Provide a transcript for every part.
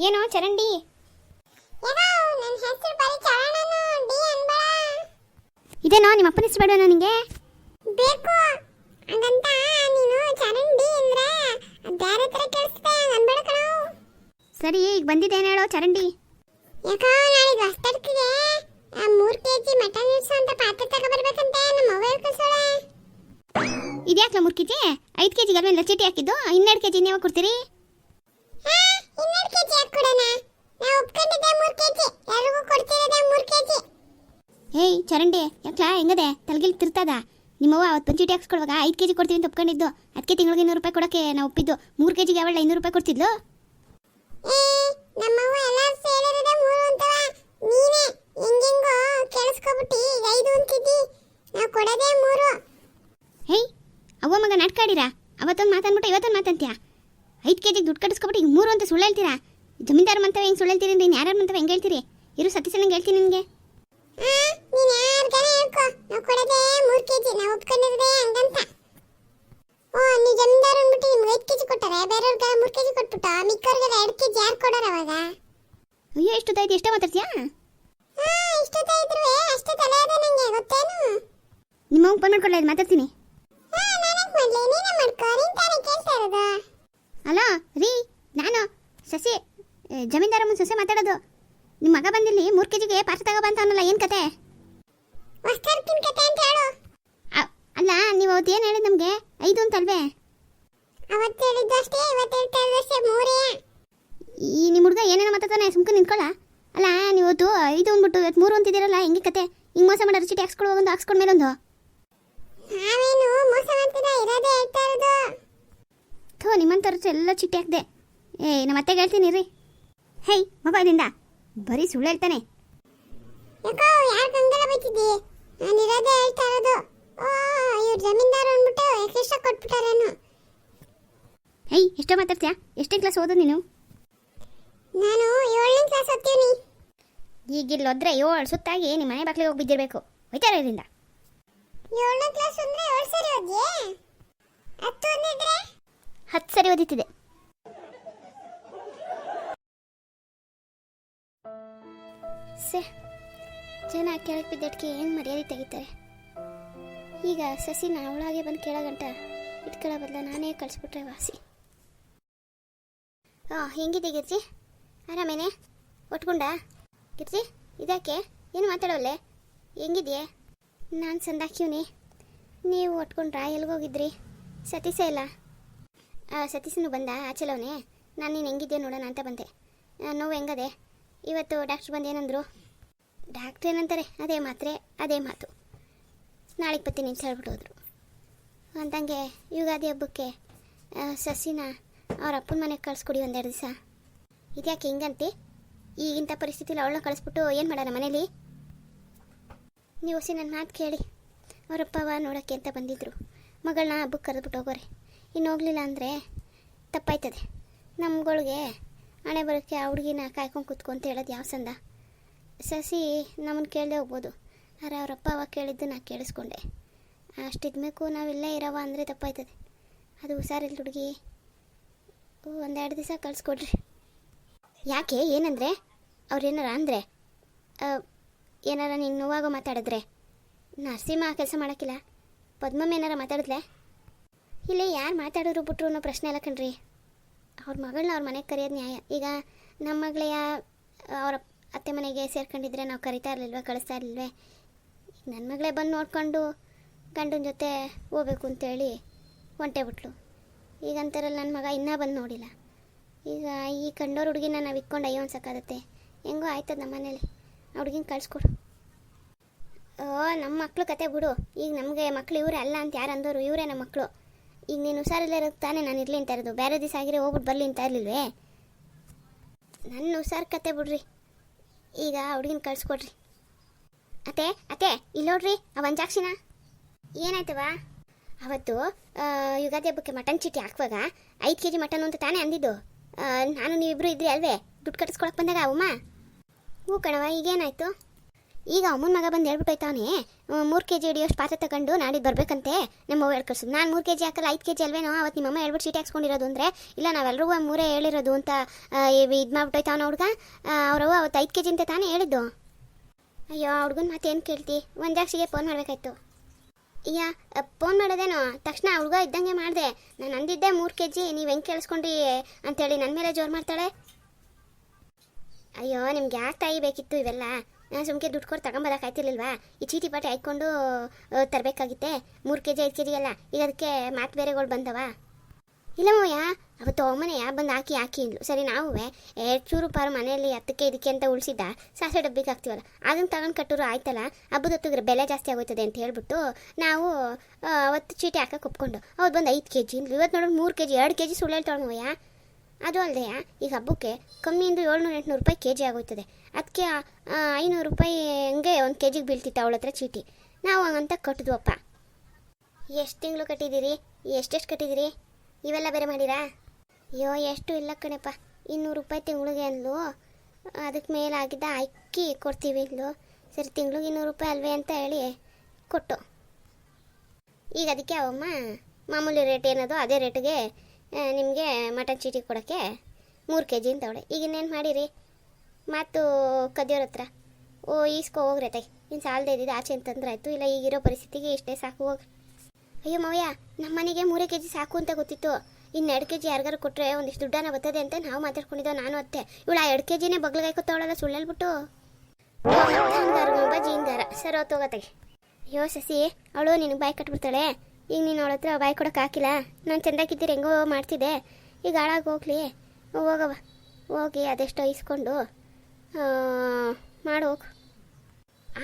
ಏನೋ ಚರಂಡಿ ಇದೇನೋ ನಿಮ್ಮ ಅಪ್ಪನ ಹೆಸರು ಬೇಡ ನನಗೆ ಬೇಕು ಹಂಗಂತ ನೀನು ಚರಂಡಿ ಅಂದ್ರೆ ಬೇರೆ ತರ ಕೇಳಿಸ್ತೆ ಅನ್ಬೇಡ ಕಣೋ. ಸರಿ ಈಗ ಬಂದಿದ್ದೇನು ಹೇಳೋ ಚರಂಡಿ. ಯಾಕೋ ನಾಳೆ ಹೊಸ್ತಡ್ಕಿಗೆ 3 kg ಮಟನ್ ಇಡ್ಸೋ ಅಂತ ಪಾತ್ರೆ ತಗೊಬರ್ಬೇಕಂತೆ ನಮ್ಮ ಅವ್ವ ಹೇಳ್ಕಳ್ಸೋಳೆ. ಇದ್ಯಾಕ್ಲ 3 kg 5 kg ಗಲ್ಮೇಲೆ ಚೀಟಿ ಹಾಕಿದ್ದು 12 kg ನೀವು ಕೊಡ್ತೀರಿ? 12 kg ಯಾಕೆ ಕೊಡೋಣ? ನಾವು ಒಪ್ಕೊಂಡಿದ್ದೆ 3 kg, ಎಲ್ಲರಿಗೂ ಕೊಡ್ತಿರೋದೆ 3 kg. ಏಯ್ ಚರಂಡಿ ಯಾಕ್ಲಾ ಹೆಂಗದೆ ತಲೆಗಿಲ್ ತಿರ್ತದ? ನಿಮ್ಮವ್ವ ಅವತ್ತು ಒಂದು ಚೀಟಿ ಹಾಕ್ಸ್ಕೊಡುವಾಗ 5 kg ಕೊಡ್ತೀವಿ ಅಂತ ಒಪ್ಕೊಂಡಿದ್ದು, ಅದಕ್ಕೆ ತಿಂಗಳಿಗೆ 200 ರೂಪಾಯಿ ಕೊಡೋಕ್ಕೆ ನಾವು ಒಪ್ಪಿದ್ದು. 3 kg ಅವಳ 500 ರೂಪಾಯಿ ಕೊಡ್ತಿದ್ಲು. ನಮ್ಮವ್ವ ಎಲ್ಲ ಸೇರಿರೋದೆ 3 ಅಂತವ. ನೀನೇ ಹೆಂಗೆಂಗೋ ಕೇಳಿಸ್ಕೊಬಿಟ್ಟು 5 ಅಂತಿದ್ದಿ. ನಾವು ಕೊಡೋದೇ 3. ಹೇಯ್ ಅವ್ವ ಮಗ ನಾಟ್ಕಾಡಿರಾ? ಅವತ್ತೊಂದು ಮಾತಾಡ್ಬಿಟ್ಟು ಇವತ್ತೊಂದು ಮಾತಂತ್ಯಾ? 5 kg ದುಡ್ಡು ಕಟ್ಟಿಸ್ಕೊಬಿಟ್ಟು ಈಗ 3 ಅಂತ ಸುಳ್ಳು ಹೇಳ್ತೀರಾ? ಜಮೀನ್ದಾರ ಮಂತವ ಹೆಂಗೆ ಸುಳ್ಳು ಹೇಳ್ತೀರಿ ಅಂದ್ರೆ ಯಾರು ಮಂತವ ಹೆಂಗೆ ಹೇಳ್ತೀರಿ? ಇರು ಸತೀಶನಿಗೆ ಹೇಳ್ತೀನಿ ನಿನಗೆ. ನೀನು ಯಾರಿಗಾನ ಹೇಳ್ಕೊ, ನಾವು ಕೊಡೋದೇ 3 kg, ನಾವು ಒಪ್ಕೊಂಡಿರೋದೇ ಹಂಗಂತ. ನೀವು ಜಮೀನ್ದಾರ ಅಂದ್ಬಿಟ್ಟು ನಿಮ್ಗೆ 5 kg ಕೊಟ್ಟಾರೆ, ಬೇರೆಯವ್ರಿಗೆ 3 kg ಕೊಟ್ಬಿಟ್ಟು ಮಿಕ್ಕವ್ರಿಗೆ 2 kg ಯಾರು ಕೊಡೋರು ಅವಾಗ? ಅಯ್ಯೋ ಎಷ್ಟೊತ್ತಾಯ್ತು, ಎಷ್ಟೇ ಮಾತಾಡ್ತೀಯಾ? ಇಷ್ಟೊತ್ತಾಯ್ತು ಅಷ್ಟು ತಲೆ ಅದ ನಂಗೆ ಗೊತ್ತೇನು? ನಿಮ್ಮವ್ವ ಫೋನ್ ಮಾಡ್ಕೊಳ್ಳಿ, ಮಾತಾಡ್ತೀನಿ. ನಾನಕ್ಕೆ ಮಾಡ್ಲಿ, ನೀನೇ ಮಾಡ್ಕೊ, ನೀನು ತಾನೇ ಕೇಳ್ತಾ ಇರೋದು. ಅಲೋ ರೀ, ನಾನು ಸಸಿ ಜಮೀನ್ದಾರ ಮುಂದೆ ಸೊಸೆ ಮಾತಾಡೋದು. ನಿಮ್ಮ ಮಗ ಬಂದಿಲ್ಲಿ 3 kgಗೆ ಪಾರ್ಸಲ್ ತಗೊಬಂತ ಅನ್ನಲ್ಲ, ಏನು ಕತೆ? ಹೊಸ್ತರ್ಕಿನ ಕತೆ ಅಂತ ಹೇಳು. ಅಲ್ಲ ನೀವು ಅವತ್ತು ಏನು ಹೇಳಿದ್ ನಮಗೆ 5 ಅಂತಲ್ವೇ? ಅವತ್ತು ಹೇಳಿದ್ದಷ್ಟೇ, ಇವತ್ತು ಹೇಳ್ತಾ ಇದ್ದಷ್ಟೇ 3. ಈ ನಿಮ್ಮ ಹುಡುಗ ಏನೇನೋ ಮಾತಾಡ್ತಾನೆ, ಸುಮ್ಕೆ ನಿಂತ್ಕೊಳ್ಳ. ಅಲ್ಲ ನೀವು ಅವತ್ತು 5 ಅಂದ್ಬಿಟ್ಟು ಇವತ್ತು 3 ಅಂತಿದ್ದೀರಲ್ಲ, ಹೆಂಗೆ ಕತೆ? ಹಿಂಗೆ ಮೋಸ ಮಾಡೋರು ಚೀಟಿ ಹಾಕ್ಸ್ಕೊಳ್ಳೋ ಒಂದು ಹಾಕ್ಸ್ಕೊಂಡ್ಮೇಲೊಂದು. ನಾವೇನು ಮೋಸ ಮಾಡ್ತಿಲ್ಲ, ಇರೋದೇ ಹೇಳ್ತಾ ಇರೋದು. ನಿಮ್ಮಂಥವ್ರು ಎಲ್ಲ ಚೀಟಿ ಹಾಕ್ದೆ. ನಮ್ಮ ಅತ್ತೆಗೆ ಹೇಳ್ತೀನಿ ರೀ. ಹೇಯ್ ಮೊಬೈಲಿಂದ ಬರೀ ಸುಳ್ಳು ಹೇಳ್ತಾನೆ. ಯಾಕೋ ಯಾರು ಗಂಗೆಲ್ಲ ಬೈತಿದ್ದಿ? ನಾನು ಇರೋದೇ ಹೇಳ್ತಾ ಇರೋದು. ಇವ್ರು ಜಮೀನ್ದಾರ ಅಂದ್ಬಿಟ್ಟು ಎಕ್ಸ್ಟ್ರಾ ಕೊಟ್ಬಿಟ್ಟಾರೇನು? ಹೇಯ್ ಎಷ್ಟೋ ಮಾತಾಡ್ತೀಯಾ? ಎಷ್ಟೇ ಕ್ಲಾಸ್ ಓದೋದು ನೀನು? ನಾನು 7ನೇ ಕ್ಲಾಸ್ ಓದ್ತೀನಿ. ಈಗಿಲ್ಲೋದ್ರೆ 7 ಸುತ್ತಾಗಿ ನಿಮ್ಮ ಮನೆ ಬಾಗಿಲಿಗೆ ಹೋಗಿ ಬಿದ್ದಿರಬೇಕು. ಹೋಯ್ತಾರ ಇದರಿಂದ. 7ನೇ ಕ್ಲಾಸ್ ಅಂದ್ರೆ 7 ಸರಿ ಓದಿಯೇ? 10 ಓದಿದ್ರೆ 10 ಸರಿ ಓದಿತ್ತಿದೆ. ಜನ ಕೆಳಗೆ ಬಿದ್ದಟ್ಕೆ ಏನು ಮರ್ಯಾದೆ ತೆಗಿತಾರೆ. ಈಗ ಸಸಿನ ಅವಳಾಗೆ ಬಂದು ಕೇಳೋಗಂಟ ಇಟ್ಕೊಳ್ಳೋ ಬದಲ ನಾನೇ ಕಳಿಸ್ಬಿಟ್ರೆ ವಾಸಿ. ಹೆಂಗಿದೆ ಗಿರ್ಜಿ? ಆರಾಮೇನೆ ಒಟ್ಕೊಂಡ? ಗಿರ್ಜಿ ಇದಕ್ಕೆ ಏನು ಮಾತಾಡೋಲ್ಲೆ? ಹೆಂಗಿದೆಯೇ? ನಾನು ಸಂದಾಕಿವ್ನಿ. ನೀವು ಒಟ್ಕೊಂಡ್ರಾ? ಎಲ್ಗೋಗಿದ್ರಿ? ಸತೀಶ ಇಲ್ಲ? ಸತೀಶನು ಬಂದ ಆಚೆಲವನೇ. ನಾನು ನೀನು ಹೆಂಗಿದ್ಯಾ ನೋಡೋಣ ಅಂತ ಬಂದೆ. ನೋವು ಹೆಂಗದೆ? ಇವತ್ತು ಡಾಕ್ಟ್ರ್ ಬಂದು ಏನಂದರು? ಡಾಕ್ಟ್ರ್ ಏನಂತಾರೆ ಅದೇ ಮಾತ್ರೆ ಅದೇ ಮಾತು. ನಾಳೆಗೆ ಬರ್ತೀನಿ ಅಂತ ಹೇಳ್ಬಿಟ್ಟು ಹೋದರು. ಅಂದಂಗೆ ಯುಗಾದಿ ಹಬ್ಬಕ್ಕೆ ಸಸಿನ ಅವ್ರ ಅಪ್ಪನ ಮನೆಗೆ ಕಳಿಸ್ಕೊಡಿ 1-2 ದಿವಸ. ಇದ್ಯಾಕೆ ಹಿಂಗಂತೆ? ಈಗಿಂಥ ಪರಿಸ್ಥಿತಿಲಿ ಅವಳನ್ನ ಕಳಿಸ್ಬಿಟ್ಟು ಏನು ಮಾಡೋಣ ಮನೇಲಿ? ನೀವು ನನ್ನ ಮಾತು ಕೇಳಿ. ಅವರಪ್ಪವ ನೋಡೋಕ್ಕೆ ಅಂತ ಬಂದಿದ್ದರು. ಮಗಳನ್ನ ಹಬ್ಬಕ್ಕೆ ಕರೆದ್ಬಿಟ್ಟು ಹೋಗೋರೆ. ಇನ್ನು ಹೋಗಲಿಲ್ಲ ಅಂದರೆ ತಪ್ಪಾಯ್ತದೆ. ನಮ್ಗಳಿಗೆ ಹಣೆ ಬರೋಕ್ಕೆ ಆ ಹುಡುಗಿನ ಕಾಯ್ಕೊಂಡು ಕೂತ್ಕೊಂತ ಹೇಳೋದು ಯಾವ ಸಂದ? ಸಸಿ ನಮ್ಮನ್ನು ಕೇಳದೆ ಹೋಗ್ಬೋದು, ಆದರೆ ಅವರಪ್ಪ ಅವಾಗ ಕೇಳಿದ್ದು ನಾ ಕೇಳಿಸ್ಕೊಂಡೆ. ಅಷ್ಟಿದ್ಮೇಕು ನಾವಿಲ್ಲೇ ಇರವ ಅಂದರೆ ತಪ್ಪಾಯ್ತದೆ. ಅದು ಹುಷಾರಿಲ್ಲ ಹುಡುಗಿ. 1-2 ದಿವಸ ಕಳಿಸ್ಕೊಡ್ರಿ. ಯಾಕೆ? ಏನಂದರೆ? ಅವ್ರೇನಾರ ಅಂದರೆ ಏನಾರ ನೀನು ನೋವಾಗ ಮಾತಾಡಿದ್ರೆ? ನರಸಿಂಹ ಕೆಲಸ ಮಾಡೋಕ್ಕಿಲ್ಲ. ಪದ್ಮಮ್ಮ ಏನಾರ ಮಾತಾಡಿದ್ಲೆ? ಇಲ್ಲೇ ಯಾರು ಮಾತಾಡೋರು ಬಿಟ್ರು ಅನ್ನೋ ಪ್ರಶ್ನೆ ಎಲ್ಲ ಕಣ್ರಿ. ಅವ್ರ ಮಗಳನ್ನ ಅವ್ರ ಮನೆಗೆ ಕರೆಯೋದು ನ್ಯಾಯ. ಈಗ ನಮ್ಮ ಮಗಳೇ ಅವ್ರ ಅತ್ತೆ ಮನೆಗೆ ಸೇರ್ಕೊಂಡಿದ್ರೆ ನಾವು ಕರಿತಾ ಇರಲಿಲ್ವೇ, ಕಳಿಸ್ತಾ ಇರಲಿಲ್ವೇ? ನನ್ನ ಮಗಳೇ ಬಂದು ನೋಡ್ಕೊಂಡು ಗಂಡನ ಜೊತೆ ಹೋಗ್ಬೇಕು ಅಂತೇಳಿ ಹೊಂಟೆ ಬಿಟ್ಲು. ಈಗ ಅಂತಾರಲ್ಲ ನನ್ನ ಮಗ ಇನ್ನೂ ಬಂದು ನೋಡಿಲ್ಲ. ಈಗ ಈ ಕಂಡೋರು ಹುಡುಗಿನ ನಾವು ಇಟ್ಕೊಂಡು ಅಯ್ಯೋ ಅನ್ಸಕ್ಕಾಗತ್ತೆ. ಹೆಂಗೋ ಆಯ್ತದ ನಮ್ಮ ಮನೇಲಿ. ಆ ಹುಡುಗಿನ ಕಳಿಸ್ಕೊಡು. ನಮ್ಮ ಮಕ್ಕಳು ಕತೆ ಬಿಡು. ಈಗ ನಮಗೆ ಮಕ್ಕಳು ಇವರೇ ಅಲ್ಲ ಅಂತ ಯಾರು ಅಂದವರು? ಇವರೇ ನಮ್ಮ ಮಕ್ಕಳು. ಈಗ ನೀನು ಹುಷಾರಿಲ್ಲ ಇರೋದು ತಾನೇ ನಾನು ಇರಲಿ ಅಂತ ಇರೋದು. ಬೇರೆ ದಿವಸ ಆಗಿರೋ ಹೋಗ್ಬಿಟ್ಟು ಬರಲಿ ಅಂತ ಇರಲಿಲ್ವೇ? ನನ್ನ ಹುಷಾರು ಕತೆ ಬಿಡ್ರಿ. ಈಗ ಹುಡುಗಿನ ಕಳಿಸ್ಕೊಡ್ರಿ. ಅತ್ತೆ ಇಲ್ಲಿ ನೋಡ್ರಿ ಆ ವಂಜಾಕ್ಷಿನ. ಏನಾಯ್ತವ? ಅವತ್ತು ಯುಗಾದಿ ಹಬ್ಬಕ್ಕೆ ಮಟನ್ ಚೀಟಿ ಹಾಕುವಾಗ 5 kg ಮಟನ್ ಅಂತ ತಾನೇ ಅಂದಿದ್ದು. ನಾನು ನೀವಿಬ್ಬರು ಇದ್ರಿ ಅಲ್ವೇ ದುಡ್ಡು ಕಟ್ಟಿಸ್ಕೊಳಕ್ಕೆ ಬಂದಾಗ ಅವಮ್ಮ? ಹ್ಞೂ ಕಣವ. ಈಗೇನಾಯಿತು? ಈಗ ಅಮ್ಮನ ಮಗ ಬಂದು ಹೇಳ್ಬಿಟ್ಟೋಯ್ತಾವನೆ 3 kg ಹಿಡಿಯೋಷ್ಟು ಪಾತ್ರೆ ತಗೊಂಡು ನಾಡಿದ್ದು ಬರಬೇಕಂತೆ ನಮ್ಮವ್ವ ಹೇಳ್ಕಳ್ಸು. ನಾನು 3 kg ಹಾಕಲ್ಲ 5 kg ಅಲ್ವೇನೋ ಅವತ್ತು ನಿಮ್ಮಮ್ಮ ಹೇಳ್ಬಿಟ್ಟು ಚೀಟಿ ಹಾಕ್ಸ್ಕೊಂಡಿರೋದು ಅಂದರೆ ಇಲ್ಲ ನಾವೆಲ್ಲರಿಗೂ 3 ಹೇಳಿರೋದು ಅಂತ ಇದು ಮಾಡ್ಬಿಟ್ಟೋಯ್ತಾವನ ಹುಡುಗ. ಅವ್ರವ್ವ ಅವತ್ತು 5 kg ಅಂತ ತಾನೇ ಹೇಳಿದ್ದು. ಅಯ್ಯೋ ಹುಡುಗನ ಮಾತೇನು ಕೇಳ್ತಿ, ಒಂದು ಜಾಕ್ಷಿಗೆ ಫೋನ್ ಮಾಡಬೇಕಾಯ್ತು. ಈಗ ಫೋನ್ ಮಾಡೋದೇನೋ ತಕ್ಷಣ ಹುಡುಗ ಇದ್ದಂಗೆ ಮಾಡಿದೆ. ನಾನು ಅಂದಿದ್ದೆ 3 kg, ನೀವು ಹೆಂಗೆ ಕೇಳಿಸ್ಕೊಂಡ್ರಿ ಅಂತೇಳಿ ನನ್ನ ಮೇಲೆ ಜೋರು ಮಾಡ್ತಾಳೆ. ಅಯ್ಯೋ ನಿಮ್ಗೆ ಯಾಕೆ ತಾಯಿ ಬೇಕಿತ್ತು ಇವೆಲ್ಲ? ನಾನು ಸುಮ್ಕೆ ದುಡ್ಡು ಕೊಟ್ಟು ತಗೊಂಬರೋಕ್ಕಾಯ್ತಿರ್ಲಿಲ್ವಾ? ಈ ಚೀಟಿ ಪಾಟಿ ಹಾಕ್ಕೊಂಡು ತರಬೇಕಾಗಿತ್ತೆ 3 kg 5 kg ಎಲ್ಲ. ಈಗ ಅದಕ್ಕೆ ಮಾತು ಬೇರೆಗಳು ಬಂದವ. ಇಲ್ಲಮ್ಮಯ್ಯ ಅವತ್ತು ಅಮ್ಮನೆಯ ಬಂದು ಹಾಕಿ ಅಂದ್ಲು. ಸರಿ ನಾವು ಚೂರು ಪಾರು ಮನೆಯಲ್ಲಿ 10ಕ್ಕೆ ಇದಕ್ಕೆ ಅಂತ ಉಳಿಸಿದ್ದ ಸಾಸಿವೆ ಡಬ್ಬಿಗೆ ಹಾಕ್ತೀವಲ್ಲ, ಅದನ್ನು ತಗೊಂಡು ಕಟ್ಟೋರು ಆಯ್ತಲ್ಲ, ಹಬ್ಬದ ಹೊತ್ತಿಗೆ ಬೆಲೆ ಜಾಸ್ತಿ ಆಗೋಯ್ತದೆ ಅಂತ ಹೇಳ್ಬಿಟ್ಟು ನಾವು ಅವತ್ತು ಚೀಟಿ ಹಾಕಕ್ಕೆ ಒಪ್ಕೊಂಡು ಅವ್ರು ಬಂದು 5 kg ಅಂದ್ಲು. ಇವತ್ತು ನೋಡೋಣ 3 kg 2 kg ಸುಳ್ಳು ಹೇಳ್ತಾಳಮ್ಮಯ್ಯ. ಅದು ಅಲ್ಲದೆ ಈಗ ಹಬ್ಬಕ್ಕೆ ಕಮ್ಮಿಯಿಂದ 700-800 ರೂಪಾಯಿ kg ಆಗೋಯ್ತದೆ. ಅದಕ್ಕೆ 500 ರೂಪಾಯಿ ಹಂಗೆ 1 kg ಬೀಳ್ತಿತ್ತು ಅವಳ ಹತ್ರ ಚೀಟಿ. ನಾವು ಹಂಗಂತ ಕಟ್ಟಿದ್ವಪ್ಪ. ಎಷ್ಟು ತಿಂಗಳು ಕಟ್ಟಿದ್ದೀರಿ? ಎಷ್ಟೆಷ್ಟು ಕಟ್ಟಿದ್ದೀರಿ? ಇವೆಲ್ಲ ಬೇರೆ ಮಾಡಿರಾ? ಅಯ್ಯೋ ಎಷ್ಟು ಇಲ್ಲ ಕಣಪ್ಪ, 200 ರೂಪಾಯಿ ತಿಂಗಳಿಗೆ ಅಂದ್ಲು. ಅದಕ್ಕೆ ಮೇಲಾಗಿದ್ದ ಅಕ್ಕಿ ಕೊಡ್ತೀವಿ ಅಂದ್ಲು. ಸರಿ ತಿಂಗಳಿಗೆ 200 ರೂಪಾಯಿ ಅಲ್ವೇ ಅಂತ ಹೇಳಿ ಕೊಟ್ಟು. ಈಗ ಅದಕ್ಕೆ ಅವಮ್ಮ ಮಾಮೂಲಿ ರೇಟ್ ಏನದೋ ಅದೇ ರೇಟಿಗೆ ನಿಮಗೆ ಮಟನ್ ಚೀಟಿ ಕೊಡೋಕ್ಕೆ 3 kg ಅಂತವಳೆ. ಈಗ ಇನ್ನೇನು ಮಾಡಿರಿ? ಮಾತು ಕದಿಯೋರ ಹತ್ರ ಈಸ್ಕೊ ಹೋಗ್ರೆ ತೈ, ಇನ್ನು ಸಾಲದೇ ಇದ್ದಿದ್ದು ಆಚೆ ಅಂತಂದ್ರೆ ಆಯಿತು. ಇಲ್ಲ ಈಗಿರೋ ಪರಿಸ್ಥಿತಿಗೆ ಇಷ್ಟೇ ಸಾಕು ಹೋಗ್ರಿ. ಅಯ್ಯೋ ಮವ್ಯ, ನಮ್ಮ ಮನೆಗೆ 3 kg ಸಾಕು ಅಂತ ಗೊತ್ತಿತ್ತು. ಇನ್ನು 2 kg ಯಾರಿಗಾರು ಕೊಟ್ಟರೆ ಒಂದಿಷ್ಟು ದುಡ್ಡನ್ನ ಬರ್ತದೆ ಅಂತ ನಾವು ಮಾತಾಡ್ಕೊಂಡಿದ್ದೋ ನಾನು ಅತ್ತೆ. ಇವಳು ಆ 2 kgನೇ ಬಗ್ಲಿಗೆ ಹಾಕೋತಾವಳಲ್ಲ ಸುಳ್ಳು ಹೇಳ್ಬಿಟ್ಟು. ಜೀನ್ಗಾರ ಸರಿ ಹೋಗ್ತೋಗತ್ತಾಗೆ. ಅಯ್ಯೋ ಸಸಿ, ಅವಳು ನಿನಗೆ ಬಾಯಿ ಕಟ್ಬಿಡ್ತಾಳೆ. ಈಗ ನೀನು ಅವಳ ಹತ್ರ ಬಾಯಿ ಕೊಡೋಕೆ ಹಾಕಿಲ್ಲ. ನಾನು ಚೆಂದಾಗಿದ್ದೀರಿ ಹೆಂಗೋ ಮಾಡ್ತಿದ್ದೆ. ಈಗ ಹಾಳಾಗಿ ಹೋಗ್ಲಿ, ಹೋಗವ ಹೋಗಿ ಅದೆಷ್ಟೋ ಇಸ್ಕೊಂಡು ಮಾಡು ಹೋಗು.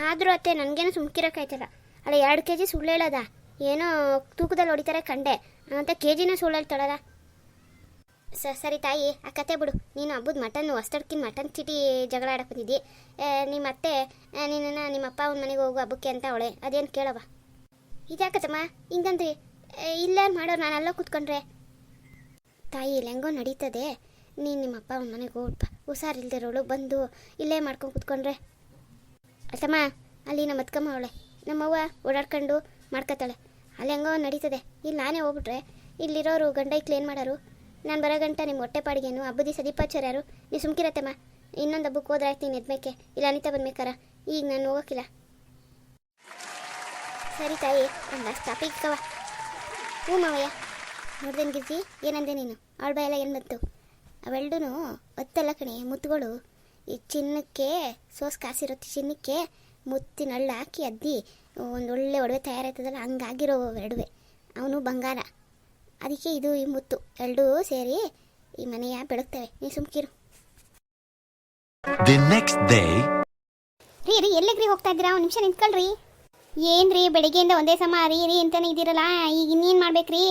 ಆದರೂ ಅತ್ತೆ ನನಗೇನು ಸುಮ್ಕಿರೋಕ್ಕಾಯ್ತಲ್ಲ. ಅಲ್ಲ 2 kg ಸುಳ್ಳು ಹೇಳೋದ? ಏನೋ ತೂಕದಲ್ಲಿ ಹೊಡಿತಾರೆ ಕಂಡೆ ಅಂತ kgನ ಸುಳ್ಳು ಹೇಳ್ತಾಳಲ್ಲ. ಸರಿ ತಾಯಿ, ಆ ಕತೆ ಬಿಡು. ನೀನು ಹಬ್ಬದ ಮಟನ್ ಹೊಸ್ತಡ್ಕಿನ ಮಟನ್ ಚೀಟಿ ಜಗಳ ಆಡಕ್ಕೆ ಬಂದಿದ್ದಿ. ನಿಮ್ಮ ಅತ್ತೆ ನಿನ್ನನ್ನು ನಿಮ್ಮ ಅಪ್ಪ ಅವ್ನ ಮನೆಗೆ ಹೋಗು ಹಬ್ಬಕ್ಕೆ ಅಂತ ಅವಳೆ. ಅದೇನು ಕೇಳವ? ಇದ್ಯಾಕತ್ತಮ್ಮ ಹಿಂಗಂದ್ರಿ? ಇಲ್ಲಾರು ಮಾಡೋರು ನಾನು ಅಲ್ಲೋ ಕೂತ್ಕೊಂಡ್ರೆ ತಾಯಿ ಇಲ್ಲಿ ಹೆಂಗೋ ನಡೀತದೆ. ನೀನು ನಿಮ್ಮ ಅಪ್ಪ ಅವ್ನ ಮನೆಗೆ ಹೋಗ್ಬಿಟ್ಪ, ಹುಷಾರಿಲ್ದಿರೋಳು ಬಂದು ಇಲ್ಲೇ ಮಾಡ್ಕೊಂಡು ಕೂತ್ಕೊಂಡ್ರೆ. ಅತ್ತಮ್ಮ ಅಲ್ಲಿ ನಮ್ಮ ಅತ್ಕಮ್ಮ ಅವಳೆ, ನಮ್ಮವ್ವ ಓಡಾಡ್ಕೊಂಡು ಮಾಡ್ಕೊತಾಳೆ. ಅಲ್ಲಿ ಹೆಂಗೋ ನಡೀತದೆ. ಇಲ್ಲಿ ನಾನೇ ಹೋಗ್ಬಿಟ್ರೆ ಇಲ್ಲಿರೋರು ಗಂಡ ಇಕ್ಲು ಏನು ಮಾಡೋರು? ನಾನು ಬರೋ ಗಂಟ ನಿಮ್ಮ ಹೊಟ್ಟೆ ಪಾಡಿಗೇನು? ಹಬ್ಬದ ದಿವಸ ದೀಪಾಚಾರ ಯಾರು? ನೀವು ಸುಮ್ಕಿರತ್ತಮ್ಮ. ಇನ್ನೊಂದು ಹಬ್ಬಕ್ಕೆ ಹೋದ್ರಾಯ್ತು ನೀನು ಎದ್ಮೇಕೆ, ಇಲ್ಲ ಅನಿತಾ ಬಂದ್ಬೇಕಾರೆ. ಈಗ ನಾನು ಹೋಗೋಕ್ಕಿಲ್ಲ. ಸರಿ ತಾಯಿ ಅಂದ ಸ್ಟಾಪಿಕ್ಕವ. ಹ್ಞೂ ಮಾವಯ್ಯ. ನೋಡ್ದೇನು ಗಿರ್ಜಿ, ಏನಂದೆ ನೀನು? ಅವಳ ಬಾಯೆಲ್ಲ ಏನು ಬಂತು? ಅವೆಲ್ಡೂ ಹೊತ್ತಲ್ಲ ಕಣೆ ಮುತ್ತುಗಳು. ಈ ಚಿನ್ನಕ್ಕೆ ಕಾಸಿರೋ ಚಿನ್ನಕ್ಕೆ ಮುತ್ತಿನ ಹಳ್ಳ ಹಾಕಿ ಅದ್ದಿ ಒಂದು ಒಳ್ಳೆ ಒಡವೆ ತಯಾರಾಯ್ತದಲ್ಲ, ಹಂಗಾಗಿರೋ ಎರಡುವೆ. ಅವನು ಬಂಗಾರ, ಅದಕ್ಕೆ ಇದು ಈ ಮುತ್ತು ಎರಡೂ ಸೇರಿ ಈ ಮನೆಯ ಬೆಳಗ್ತವೆ. ನೀ ಸುಮ್ಕಿರು. ರೀ ಎಲ್ಲಿಗ್ರಿ ಹೋಗ್ತಾ ಇದ್ದೀರಾ? ಒಂದು ನಿಮಿಷ ನಿಂತ್ಕೊಳ್ರಿ. ಏನ್ರಿ ಬೆಳಿಗ್ಗೆಯಿಂದ ಒಂದೇ ಸಮ ರೀ ಅಂತಾನೆ ಇದ್ದೀರಲ್ಲ, ಈಗ ಇನ್ನೇನು ಮಾಡ್ಬೇಕ್ರಿ?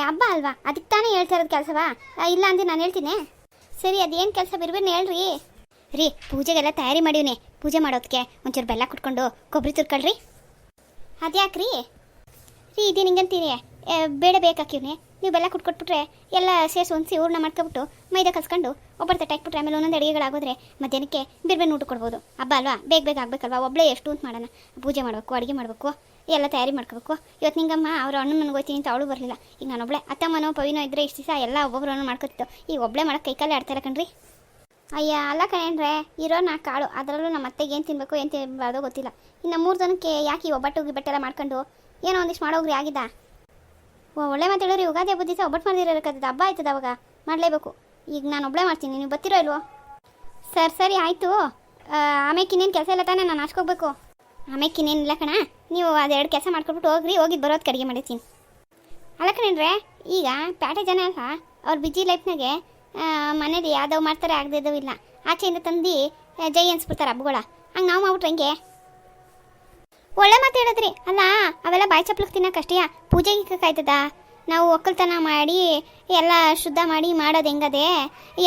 ಹಬ್ಬ ಅಲ್ವಾ, ಅದಕ್ಕೆ ತಾನೇ ಹೇಳ್ತಾ ಇರೋದು ಕೆಲಸವಾ? ಇಲ್ಲ ಅಂದ್ರೆ ನಾನು ಹೇಳ್ತೀನಿ. ಸರಿ ಅದೇನು ಕೆಲಸ ಬಿರ್ಬಿರ್ನ ಹೇಳ್ರಿ. ರೀ ಪೂಜೆಗೆಲ್ಲ ತಯಾರಿ ಮಾಡಿವ್ನಿ. ಪೂಜೆ ಮಾಡೋದಕ್ಕೆ ಒಂಚೂರು ಬೆಲ್ಲ ಕುಟ್ಕೊಂಡು ಕೊಬ್ಬರಿ ತುರ್ಕೊಳ್ರಿ. ಅದ್ಯಾಕ್ರಿ? ರೀ ಇದೇನು ಹಿಂಗಂತೀರಿ? ಬೇಡ ಬೇಕಾಕಿವ್ನಿ. ನೀವು ಬೆಲ್ಲ ಕುಟ್ಕೊಟ್ಬಿಟ್ರೆ ಎಲ್ಲ ಸೇರಿಸಿ ಹೊಂದಿಸಿ ಹೂರ್ಣ ಮಾಡ್ಕೊಬಿಟ್ಟು ಮೈದಾ ಕಸ್ಕೊಂಡು ಒಬ್ಬರು ತಟ್ಟೆ ಹಾಕ್ಬಿಟ್ರೆ ಆಮೇಲೆ ಒಂದೊಂದು ಅಡುಗೆಗಳಾಗೋದ್ರೆ ಮಧ್ಯಾಹ್ನಕ್ಕೆ ಬೇರೆ ಊಟ ಕೊಡ್ಬೋದು. ಹಬ್ಬ ಅಲ್ವಾ, ಬೇಗ ಆಗಬೇಕಲ್ವಾ? ಒಬ್ಬಳೇ ಎಷ್ಟು ಅಂತ ಮಾಡೋಣ? ಪೂಜೆ ಮಾಡಬೇಕು, ಅಡುಗೆ ಮಾಡಬೇಕು, ಎಲ್ಲ ತಯಾರಿ ಮಾಡ್ಕೋಬೇಕು. ಇವತ್ತು ನಿಂಗಮ್ಮ ಅವ್ರ ಅಣ್ಣನ ಮನೆಗೆ ಹೋಗ್ತೀನಿ ಅಂತ ಅವಳು ಬರಲಿಲ್ಲ. ಈಗ ನಾನೊಬ್ಬಳೆ ಅತ್ತಮ್ಮನೋ ಪವಿನೋ ಇದ್ದರೆ ಇಷ್ಟು ದಿವಸ ಎಲ್ಲ ಒಬ್ಬೊಬ್ಬರನ್ನು ಮಾಡ್ಕೊತಿತ್ತು. ಈಗ ಒಬ್ಬಳೇ ಮಾಡೋಕ್ಕೆ ಕೈಕಾಲೇ ಆಡ್ತಾಯಿಲ್ಲ ಕಣ್ರಿ. ಅಯ್ಯ ಅಲ್ಲ ಕಣೇನ್ರೆ, ಇರೋ 4 ಕಾಳು, ಅದರಲ್ಲೂ ನಮ್ಮ ಅತ್ತೆಗೆ ಏನು ತಿನ್ನಬೇಕು ಏನು ತಿನ್ನಬಾರ್ದೋ ಗೊತ್ತಿಲ್ಲ. ಇನ್ನು 3 ಜನಕ್ಕೆ ಯಾಕೆ ಒಬ್ಬಟ್ಟು ಗಿಬ್ಬಟ್ಟೆಲ್ಲ ಮಾಡ್ಕೊಂಡು ಏನೋ ಒಂದಿಷ್ಟು ಮಾಡೋಗ್ರಿ ಆಗಿದ್ದ. ಒಳ್ಳೆ ಮಾತಾಡೋರಿ. ಯುಗಾದಿ ಹಬ್ಬದ ದಿವಸ ಒಬ್ಬಟ್ಟು ಮಾಡಿರೋಕ್ಕಾಗ್ತದೆ, ಹಬ್ಬ ಆಯ್ತದ ಅವಾಗ ಮಾಡಲೇಬೇಕು. ಈಗ ನಾನು ಒಬ್ಬಳೇ ಮಾಡ್ತೀನಿ, ನೀವು ಬರ್ತಿರೋ ಇಲ್ವೋ? ಸರಿ ಆಯಿತು. ಆಮೇಕಿನ್ನೇನು ಕೆಲಸ ಇಲ್ಲ ತಾನೇ? ನಾನು ಹಾಸ್ಕೋಬೇಕು. ಆಮೇಕಿನ್ನೇನಿಲ್ಲ ಕಣ, ನೀವು ಅದೆರಡು ಕೆಲಸ ಮಾಡ್ಕೊಬಿಟ್ಟು ಹೋಗಿದ್ದು ಬರೋದಕ್ಕೆ ಅಡುಗೆ ಮಾಡಿರ್ತೀನಿ. ಅಲ್ಲ ಕಣೇನ್ರೆ, ಈಗ ಪ್ಯಾಟೆ ಜನ ಅಲ್ಲ, ಅವ್ರು ಬಿಜಿ ಲೈಫ್ನಾಗೆ ಮನೇಲಿ ಯಾವ್ದವು ಮಾಡ್ತಾರೆ ಆಗದೇದವು ಇಲ್ಲ, ಆಚೆಯಿಂದ ತಂದು ಜೈ ಅನ್ಸ್ಬಿಡ್ತಾರೆ ಹಬ್ಬಗಳ. ಹಂಗೆ ನಾವು ಮಾಡ್ಬಿಟ್ರೆ ಹೆಂಗೆ? ಒಳ್ಳೆ ಮಾತು ಹೇಳಿದ್ರಿ. ಅಲ್ಲ ಅವೆಲ್ಲ ಬಾಯಿ ಚಪ್ಲಕ್ಕೆ ತಿನ್ನೋಕ್ಕಷ್ಟೇ, ಪೂಜೆಗೆ ಕಾಯ್ತದ? ನಾವು ಒಕ್ಕಲ್ತನ ಮಾಡಿ ಎಲ್ಲ ಶುದ್ಧ ಮಾಡಿ ಮಾಡೋದು ಹೆಂಗದೆ?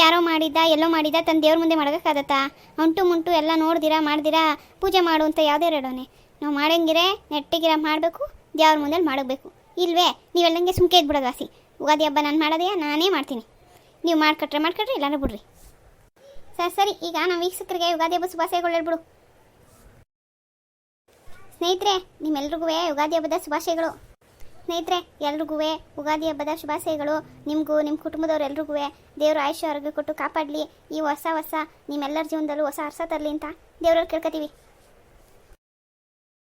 ಯಾರೋ ಮಾಡಿದ್ದ ಎಲ್ಲೋ ಮಾಡಿದ್ದ ತಂದು ದೇವ್ರ ಮುಂದೆ ಮಾಡೋಕ್ಕಾಗತ್ತಾ? ಅಂಟು ಮುಂಟು ಎಲ್ಲ ನೋಡ್ದಿರಾ ಮಾಡ್ದಿರಾ ಪೂಜೆ ಮಾಡು ಅಂತ ಯಾವುದೇ ರೇಡೋನೆ. ನಾವು ಮಾಡಂಗಿರೆ ನೆಟ್ಟಿಗಿರ ಮಾಡಬೇಕು, ದೇವ್ರ ಮುಂದೆ ಮಾಡಬೇಕು. ಇಲ್ವೇ ನೀವೆಲ್ಲಂಗೆ ಸುಮ್ಕೆ ಇದ್ಬಿಡೋದು ವಾಸಿ. ಯುಗಾದಿ ಹಬ್ಬ ನಾನು ಮಾಡೋದೇ ನಾನೇ ಮಾಡ್ತೀನಿ. ನೀವು ಮಾಡ್ಕೊಟ್ರೆ ಇಲ್ಲಾಂದ್ರೆ ಬಿಡ್ರಿ. ಸರಿ ಈಗ ನಮ್ಮ ವೀಕ್ಷಕರಿಗೆ ಯುಗಾದಿ ಹಬ್ಬ ಶುಭಾಶಯಗಳು ಹೇಳ್ಬಿಡು. ಸ್ನೇಹಿತರೆ, ನಿಮ್ಮೆಲ್ರಿಗೂ ಯುಗಾದಿ ಹಬ್ಬದ ಶುಭಾಶಯಗಳು. ಸ್ನೇಹಿತರೆ, ಎಲ್ರಿಗೂ ಯುಗಾದಿ ಹಬ್ಬದ ಶುಭಾಶಯಗಳು. ನಿಮಗೂ ನಿಮ್ಮ ಕುಟುಂಬದವ್ರೆಲ್ರಿಗೂ ದೇವರು ಆಯುಷ್ಯ ಆರೋಗ್ಯ ಕೊಟ್ಟು ಕಾಪಾಡಲಿ. ಈ ಹೊಸ ನಿಮ್ಮೆಲ್ಲರ ಜೀವನದಲ್ಲೂ ಹೊಸ ಹರ್ಷ ತರಲಿ ಅಂತ ದೇವ್ರಲ್ಲಿ ಕೇಳ್ಕೊತೀವಿ.